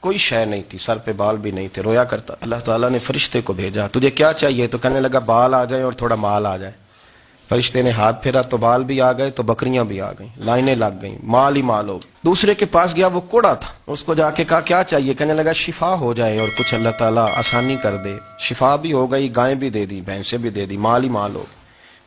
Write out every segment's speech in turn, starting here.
کوئی شے نہیں تھی، سر پہ بال بھی نہیں تھے، رویا کرتا۔ اللہ تعالیٰ نے فرشتے کو بھیجا، تجھے کیا چاہیے؟ تو کہنے لگا بال آ جائیں اور تھوڑا مال آ جائے۔ فرشتے نے ہاتھ پھیرا تو بال بھی آ گئے، تو بکریاں بھی آ گئیں، لائنیں لگ گئیں، مال ہی مال ہو گئے۔ دوسرے کے پاس گیا، وہ کوڑا تھا، اس کو جا کے کہا کیا چاہیے؟ کہنے لگا شفا ہو جائے اور کچھ اللہ تعالیٰ آسانی کر دے۔ شفا بھی ہو گئی، گائیں بھی دے دی، بھینسیں بھی دے دی، مال ہی مال ہو گئے۔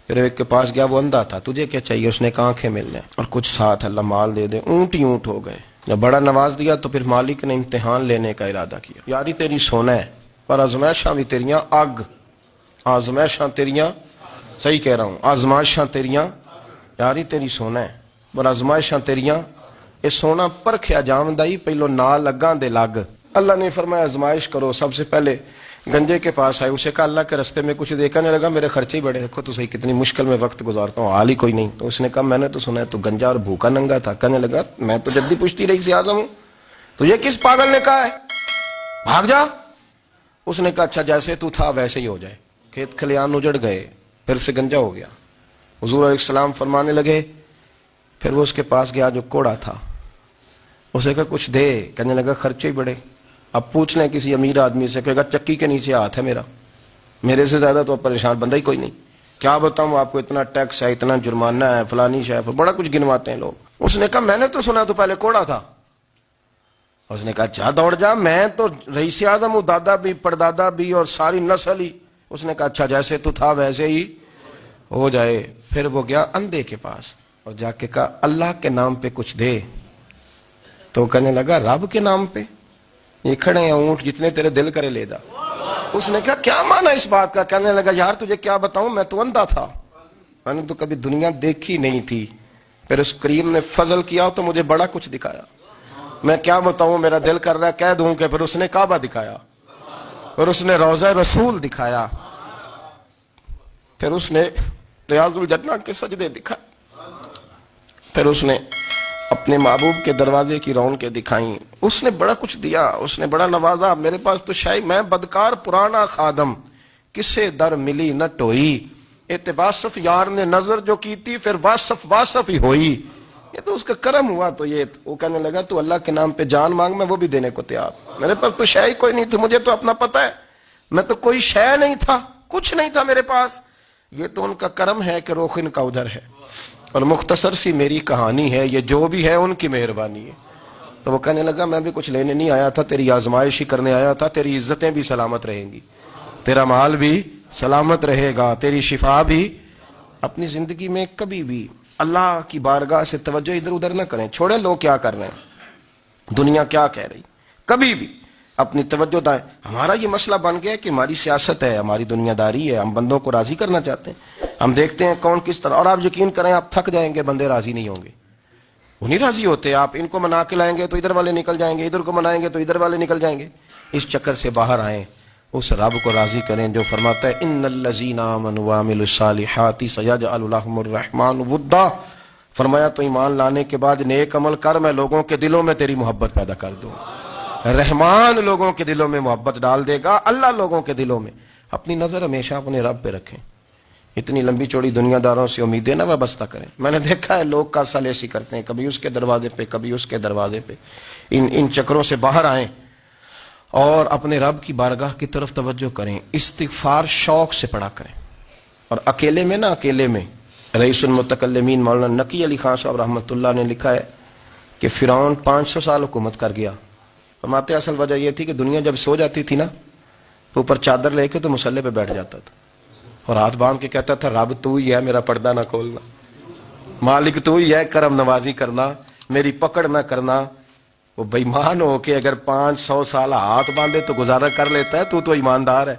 پھر ایک کے پاس گیا، وہ اندھا تھا، تجھے کیا چاہیے؟ اس نے کہا آنکھیں مل جائیں اور کچھ ساتھ اللہ مال دے دے۔ اونٹ ہی اونٹ ہو گئے۔ جب بڑا نواز دیا تو پھر مالک نے امتحان لینے کا ارادہ کیا، یاری تیری سونا ہے پر آزمائشاں بھی تیریاں اگ، آزمائشاں تیریاں، صحیح کہہ رہا ہوں، آزمائشاں تیریاں، یاری تیری سونا ہے پر آزمائشاں تیریاں، یہ سونا پرکھیا جامدائی پہلو نہ لگاں دے لگ۔ اللہ نے فرمایا آزمائش کرو۔ سب سے پہلے گنجے کے پاس آئے، اسے کہا اللہ کے رستے میں کچھ دیکھا نہیں لگا، میرے خرچے ہی بڑے، دیکھو تو صحیح کتنی مشکل میں وقت گزارتا ہوں، حال ہی کوئی نہیں۔ تو اس نے کہا میں نے تو سنا ہے تو گنجا اور بھوکا ننگا تھا۔ کہنے لگا میں تو جدی پشتی رئیس اعظم ہوں، تو یہ کس پاگل نے کہا ہے بھاگ جا؟ اس نے کہا اچھا جیسے تو تھا ویسے ہی ہو جائے۔ کھیت کھلیان اجڑ گئے، پھر سے گنجا ہو گیا۔ حضور علیہ السلام فرمانے لگے، پھر وہ اس کے پاس گیا جو کوڑا تھا، اسے کہا کچھ دے۔ کہنے لگا خرچے ہی بڑے۔ اب پوچھ لیں کسی امیر آدمی سے، کہے گا چکی کے نیچے ہاتھ ہے میرا، میرے سے زیادہ تو پریشان بندہ ہی کوئی نہیں، کیا بتاؤں آپ کو، اتنا ٹیکس ہے، اتنا جرمانہ ہے، فلانی شے، بڑا کچھ گنواتے ہیں لوگ۔ اس نے کہا میں نے تو سنا تو پہلے کوڑا تھا۔ اس نے کہا جا دوڑ جا، میں تو رئیس اعظم ہوں، دادا بھی پردادا بھی اور ساری نسل ہی۔ اس نے کہا اچھا جیسے تو تھا ویسے ہی ہو جائے۔ پھر وہ گیا اندھے کے پاس اور جا کے کہا اللہ کے نام پہ کچھ دے۔ تو کہنے لگا رب کے نام پہ؟ یہ کھڑے ہیں اونٹ، جتنے تیرے دل کرے لے جا۔ اس نے کہا کیا معنی اس بات کا؟ کہنے لگا یار تجھے کیا بتاؤں، میں تو اندھا تھا، میں نے تو کبھی دنیا دیکھی نہیں تھی، پھر اس کریم نے فضل کیا تو مجھے بڑا کچھ دکھایا، میں کیا بتاؤں، میرا دل کر رہا ہے کہہ دوں کہ پھر اس نے کعبہ دکھایا، پھر اس نے روضہ رسول دکھایا، پھر اس نے ریاض الجنہ کے سجدے دکھائے، پھر اس نے اپنے محبوب کے دروازے کی رونقیں دکھائیں۔ اس نے بڑا کچھ دیا، اس نے بڑا نوازا۔ میرے پاس تو شاید میں بدکار پرانا خادم، کسے در ملی نہ ٹوئی، اعتباسف یار نے نظر جو کی تھی پھر واسف ہی ہوئی۔ یہ تو اس کا کرم ہوا۔ تو یہ وہ کہنے لگا تو اللہ کے نام پہ جان مانگ، میں وہ بھی دینے کو تیار، میرے پاس تو شے ہی کوئی نہیں تھی، مجھے تو اپنا پتہ ہے، میں تو کوئی شے نہیں تھا، کچھ نہیں تھا میرے پاس۔ یہ تو ان کا کرم ہے کہ رخ ان کا ادھر ہے، اور مختصر سی میری کہانی ہے، یہ جو بھی ہے ان کی مہربانی ہے۔ تو وہ کہنے لگا میں بھی کچھ لینے نہیں آیا تھا، تیری آزمائش ہی کرنے آیا تھا، تیری عزتیں بھی سلامت رہیں گی، تیرا مال بھی سلامت رہے گا، تیری شفا بھی۔ اپنی زندگی میں کبھی بھی اللہ کی بارگاہ سے توجہ ادھر ادھر نہ کریں، چھوڑیں لوگ کیا کر رہے ہیں، دنیا کیا کہہ رہی، کبھی بھی اپنی توجہ دائیں۔ ہمارا یہ مسئلہ بن گیا کہ ہماری سیاست ہے، ہماری دنیا داری ہے، ہم بندوں کو راضی کرنا چاہتے ہیں، ہم دیکھتے ہیں کون کس طرح، اور آپ یقین کریں آپ تھک جائیں گے، بندے راضی نہیں ہوں گے، وہ نہیں راضی ہوتے۔ آپ ان کو منا کے لائیں گے تو ادھر والے نکل جائیں گے، ادھر کو منائیں گے تو ادھر والے نکل جائیں گے۔ اس چکر سے باہر آئیں، اس رب کو راضی کریں جو فرماتا ہے ان الذین آمنوا وعملوا الصالحات سیجعل لهم الرحمن ودا۔ فرمایا تو ایمان لانے کے بعد نیک عمل کر، میں لوگوں کے دلوں میں تیری محبت پیدا کر دوں۔ رحمان لوگوں کے دلوں میں محبت ڈال دے گا، اللہ لوگوں کے دلوں میں۔ اپنی نظر ہمیشہ اپنے رب پہ رکھیں، اتنی لمبی چوڑی دنیا داروں سے امیدیں نہ وابستہ کریں۔ میں نے دیکھا ہے لوگ کا سل ایسی کرتے ہیں، کبھی اس کے دروازے پہ کبھی اس کے دروازے پہ۔ ان چکروں سے باہر آئیں اور اپنے رب کی بارگاہ کی طرف توجہ کریں، استغفار شوق سے پڑھا کریں، اور اکیلے میں نہ، اکیلے میں۔ رئیس المتکلمین مولانا نقی علی خان صاحب رحمۃ اللہ نے لکھا ہے کہ فرعون 500 سال حکومت کر گیا۔ فرماتے اصل وجہ یہ تھی کہ دنیا جب سو جاتی تھی نا تو اوپر چادر لے کے تو مسلح پہ بیٹھ جاتا تھا اور ہاتھ باندھ کے کہتا تھا رب تو ہی ہے، میرا پردہ نہ کھولنا، مالک تو ہی ہے، کرم نوازی کرنا، میری پکڑ نہ کرنا۔ وہ بے ایمان ہو کے اگر 500 سال ہاتھ باندھے تو گزارا کر لیتا ہے، تو ایماندار ہے۔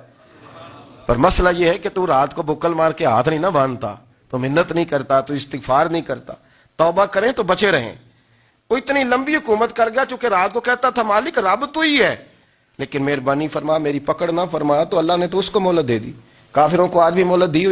پر مسئلہ یہ ہے کہ تو رات کو بکل مار کے ہاتھ نہیں نہ باندھتا، تو منت نہیں کرتا، تو استغفار نہیں کرتا۔ توبہ کریں تو بچے رہیں۔ وہ اتنی لمبی حکومت کر گیا چونکہ رات کو کہتا تھا مالک رب تو ہی ہے، لیکن مہربانی فرما، میری پکڑ نہ فرما، تو اللہ نے تو اس کو مہلت دے دی۔ کافروں کو آج بھی مہلت دی ہوئی